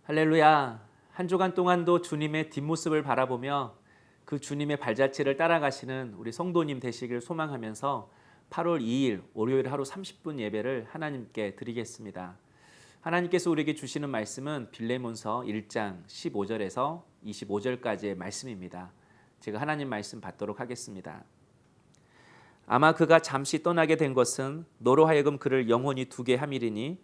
할렐루야. 한 주간 동안도 주님의 뒷모습을 바라보며 그 주님의 발자취를 따라가시는 우리 성도님 되시길 소망하면서 8월 2일 월요일 하루 30분 예배를 하나님께 드리겠습니다. 하나님께서 우리에게 주시는 말씀은 빌레몬서 1장 15절에서 25절까지의 말씀입니다. 제가 하나님 말씀 받도록 하겠습니다. 아마 그가 잠시 떠나게 된 것은 너로 하여금 그를 영원히 두게 함이리니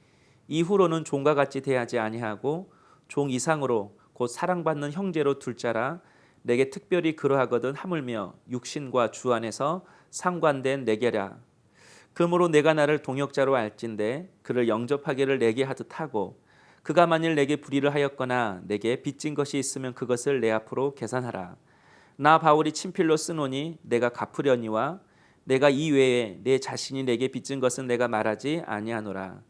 이후로는 종과 같이 대하지 아니하고 종 이상으로 곧 사랑받는 형제로 둘 자라 내게 특별히 그러하거든 하물며 육신과 주 안에서 상관된 내게라. 그러므로 내가 나를 동역자로 알진대 그를 영접하기를 내게 하듯 하고 그가 만일 내게 불의를 하였거나 내게 빚진 것이 있으면 그것을 내 앞으로 계산하라. 나 바울이 친필로 쓰노니 내가 갚으려니와 내가 이외에 내 자신이 내게 빚진 것은 내가 말하지 아니하노라.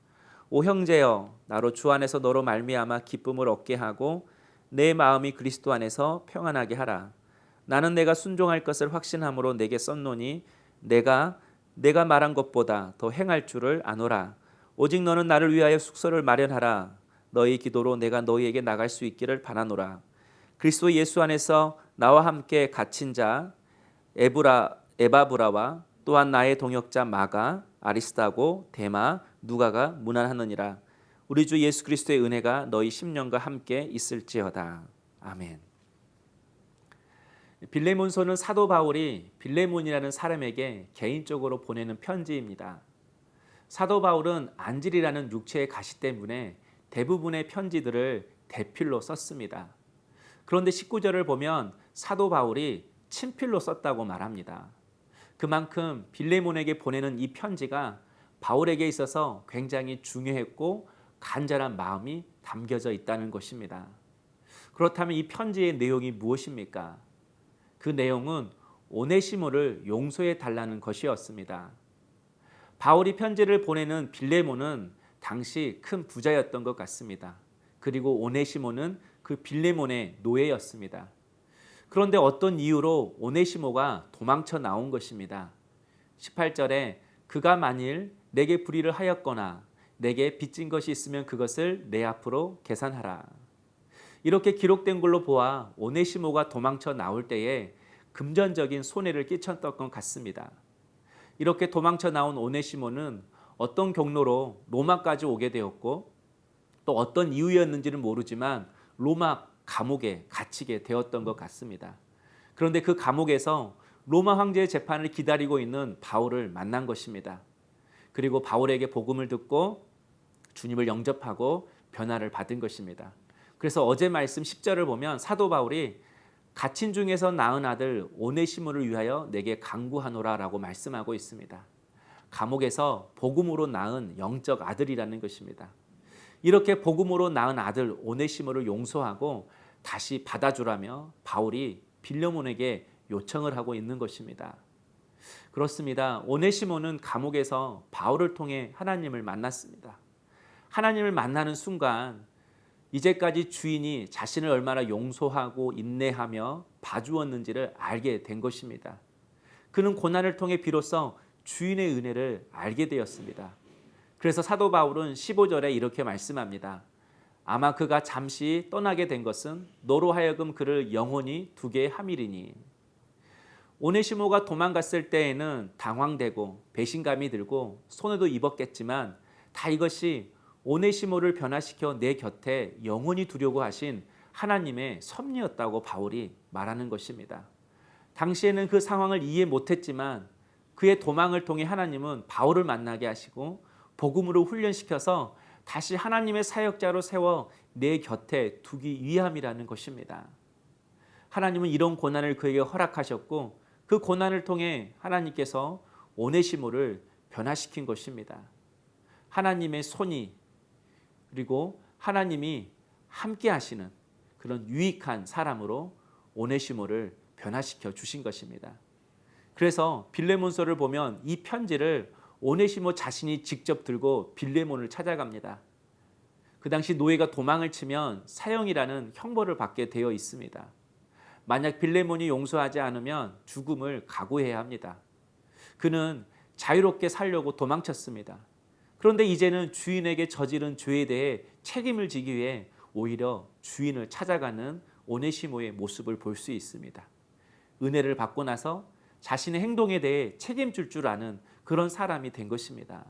오 형제여, 나로 주 안에서 너로 말미암아 기쁨을 얻게 하고 내 마음이 그리스도 안에서 평안하게 하라. 나는 내가 순종할 것을 확신함으로 내게 썼노니 내가 말한 것보다 더 행할 줄을 아노라. 오직 너는 나를 위하여 숙소를 마련하라. 너희 기도로 내가 너희에게 나갈 수 있기를 바라노라. 그리스도 예수 안에서 나와 함께 갇힌 자 에바브라와 또한 나의 동역자 마가, 아리스다고, 데마, 누가가 문안하느니라. 우리 주 예수 그리스도의 은혜가 너희 심령과 함께 있을지어다. 아멘. 빌레몬서는 사도 바울이 빌레몬이라는 사람에게 개인적으로 보내는 편지입니다. 사도 바울은 안질이라는 육체의 가시 때문에 대부분의 편지들을 대필로 썼습니다. 그런데 19절을 보면 사도 바울이 친필로 썼다고 말합니다. 그만큼 빌레몬에게 보내는 이 편지가 바울에게 있어서 굉장히 중요했고 간절한 마음이 담겨져 있다는 것입니다. 그렇다면 이 편지의 내용이 무엇입니까? 그 내용은 오네시모를 용서해 달라는 것이었습니다. 바울이 편지를 보내는 빌레몬은 당시 큰 부자였던 것 같습니다. 그리고 오네시모는 그 빌레몬의 노예였습니다. 그런데 어떤 이유로 오네시모가 도망쳐 나온 것입니다. 18절에 그가 만일 내게 불의를 하였거나 내게 빚진 것이 있으면 그것을 내 앞으로 계산하라. 이렇게 기록된 걸로 보아 오네시모가 도망쳐 나올 때에 금전적인 손해를 끼쳤던 것 같습니다. 이렇게 도망쳐 나온 오네시모는 어떤 경로로 로마까지 오게 되었고 또 어떤 이유였는지는 모르지만 로마 감옥에 갇히게 되었던 것 같습니다. 그런데 그 감옥에서 로마 황제의 재판을 기다리고 있는 바울을 만난 것입니다. 그리고 바울에게 복음을 듣고 주님을 영접하고 변화를 받은 것입니다. 그래서 어제 말씀 10절을 보면 사도 바울이 갇힌 중에서 낳은 아들 오네시모를 위하여 내게 간구하노라 라고 말씀하고 있습니다. 감옥에서 복음으로 낳은 영적 아들이라는 것입니다. 이렇게 복음으로 낳은 아들 오네시모를 용서하고 다시 받아주라며 바울이 빌레몬에게 요청을 하고 있는 것입니다. 그렇습니다. 오네시모는 감옥에서 바울을 통해 하나님을 만났습니다. 하나님을 만나는 순간 이제까지 주인이 자신을 얼마나 용서하고 인내하며 봐주었는지를 알게 된 것입니다. 그는 고난을 통해 비로소 주인의 은혜를 알게 되었습니다. 그래서 사도 바울은 15절에 이렇게 말씀합니다. 아마 그가 잠시 떠나게 된 것은 너로 하여금 그를 영원히 두게 함이리니. 오네시모가 도망갔을 때에는 당황되고 배신감이 들고 손해도 입었겠지만 다 이것이 오네시모를 변화시켜 내 곁에 영원히 두려고 하신 하나님의 섭리였다고 바울이 말하는 것입니다. 당시에는 그 상황을 이해 못했지만 그의 도망을 통해 하나님은 바울을 만나게 하시고 복음으로 훈련시켜서 다시 하나님의 사역자로 세워 내 곁에 두기 위함이라는 것입니다. 하나님은 이런 고난을 그에게 허락하셨고 그 고난을 통해 하나님께서 오네시모를 변화시킨 것입니다. 하나님의 손이 그리고 하나님이 함께 하시는 그런 유익한 사람으로 오네시모를 변화시켜 주신 것입니다. 그래서 빌레몬서를 보면 이 편지를 오네시모 자신이 직접 들고 빌레몬을 찾아갑니다. 그 당시 노예가 도망을 치면 사형이라는 형벌을 받게 되어 있습니다. 만약 빌레몬이 용서하지 않으면 죽음을 각오해야 합니다. 그는 자유롭게 살려고 도망쳤습니다. 그런데 이제는 주인에게 저지른 죄에 대해 책임을 지기 위해 오히려 주인을 찾아가는 오네시모의 모습을 볼 수 있습니다. 은혜를 받고 나서 자신의 행동에 대해 책임질 줄 아는 그런 사람이 된 것입니다.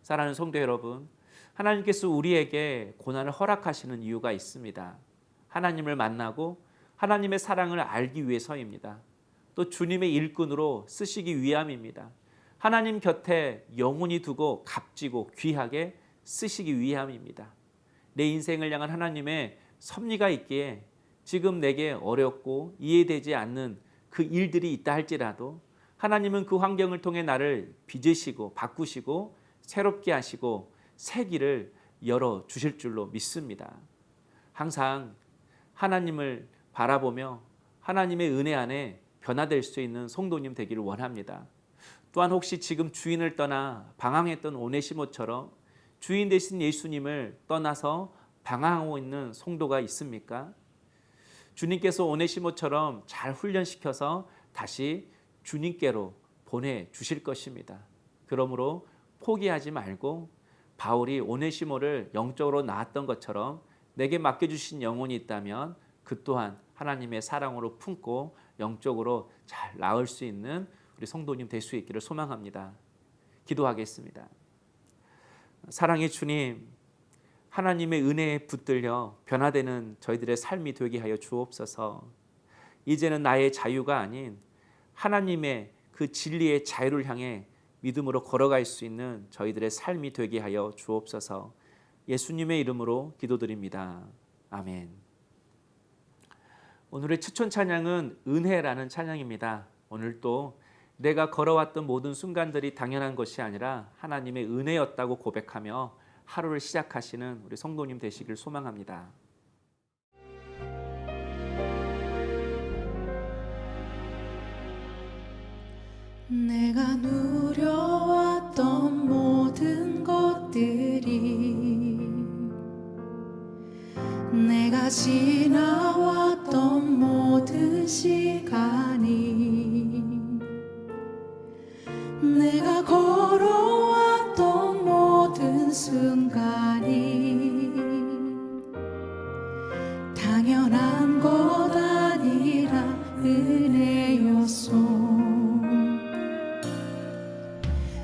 사랑하는 성도 여러분, 하나님께서 우리에게 고난을 허락하시는 이유가 있습니다. 하나님을 만나고 하나님의 사랑을 알기 위해서입니다. 또 주님의 일꾼으로 쓰시기 위함입니다. 하나님 곁에 영원히 두고 값지고 귀하게 쓰시기 위함입니다. 내 인생을 향한 하나님의 섭리가 있기에 지금 내게 어렵고 이해되지 않는 그 일들이 있다 할지라도 하나님은 그 환경을 통해 나를 빚으시고 바꾸시고 새롭게 하시고 새 길을 열어주실 줄로 믿습니다. 항상 하나님을 바라보며 하나님의 은혜 안에 변화될 수 있는 성도님 되기를 원합니다. 또한 혹시 지금 주인을 떠나 방황했던 오네시모처럼 주인 되신 예수님을 떠나서 방황하고 있는 성도가 있습니까? 주님께서 오네시모처럼 잘 훈련시켜서 다시 주님께로 보내주실 것입니다. 그러므로 포기하지 말고 바울이 오네시모를 영적으로 낳았던 것처럼 내게 맡겨주신 영혼이 있다면 그 또한 하나님의 사랑으로 품고 영적으로 잘 낳을 수 있는 우리 성도님 될 수 있기를 소망합니다. 기도하겠습니다. 사랑의 주님, 하나님의 은혜에 붙들려 변화되는 저희들의 삶이 되게 하여 주옵소서. 이제는 나의 자유가 아닌 하나님의 그 진리의 자유를 향해 믿음으로 걸어갈 수 있는 저희들의 삶이 되게 하여 주옵소서. 예수님의 이름으로 기도드립니다. 아멘. 오늘의 추천 찬양은 은혜라는 찬양입니다. 오늘도 내가 걸어왔던 모든 순간들이 당연한 것이 아니라 하나님의 은혜였다고 고백하며 하루를 시작하시는 우리 성도님 되시길 소망합니다. 내가 누려왔던 모든 것들이 내가 지나왔던 모든 시간이 내가 걸어왔던 모든 순간이 당연한 것 아니라 은혜였소.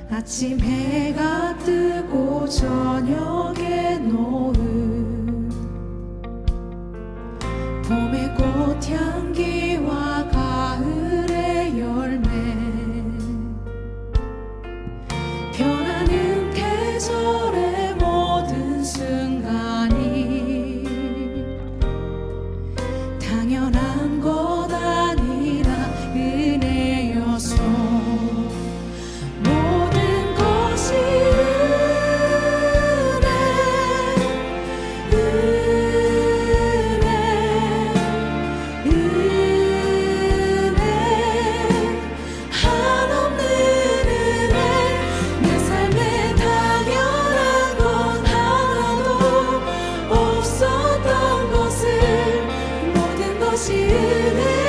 아침 해가 뜨고 저녁에 노을 봄의 꽃향기와 가을의 열매 변하는 계절의 모든 순간이 당연한 것 아니라 은혜였소. 모든 것이 은혜 한없는 은혜 내 삶에 당연한 것 하나도 없었던 것을 모든 것이 은혜